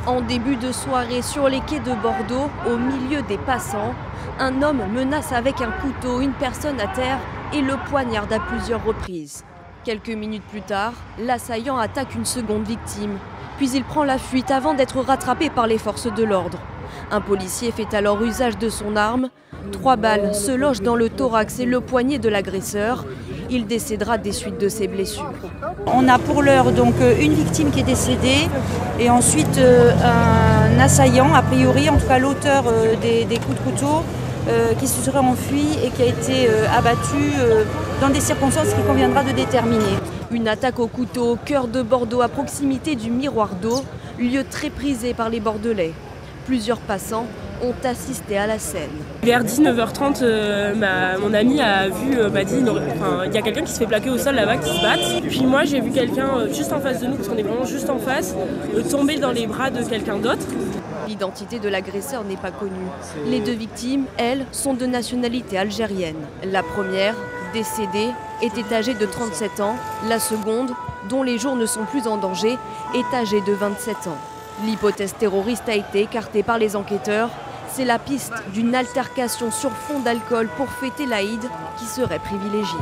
En début de soirée sur les quais de Bordeaux, au milieu des passants, un homme menace avec un couteau une personne à terre et le poignarde à plusieurs reprises. Quelques minutes plus tard, l'assaillant attaque une seconde victime, puis il prend la fuite avant d'être rattrapé par les forces de l'ordre. Un policier fait alors usage de son arme. 3 balles se logent dans le thorax et le poignet de l'agresseur. Il décédera des suites de ses blessures. On a pour l'heure donc une victime qui est décédée et ensuite un assaillant, a priori, en tout cas l'auteur des coups de couteau, qui se serait enfui et qui a été abattu dans des circonstances qu'il conviendra de déterminer. Une attaque au couteau au cœur de Bordeaux à proximité du Miroir d'eau, lieu très prisé par les Bordelais. Plusieurs passants ont assisté à la scène. Vers 19h30, mon ami m'a dit il y a quelqu'un qui se fait plaquer au sol là-bas, qui se bat. Puis moi j'ai vu quelqu'un juste en face de nous, parce qu'on est vraiment juste en face, tomber dans les bras de quelqu'un d'autre. L'identité de l'agresseur n'est pas connue. Les 2 victimes, elles, sont de nationalité algérienne. La première, décédée, était âgée de 37 ans. La seconde, dont les jours ne sont plus en danger, est âgée de 27 ans. L'hypothèse terroriste a été écartée par les enquêteurs. C'est la piste d'une altercation sur fond d'alcool pour fêter l'Aïd qui serait privilégiée.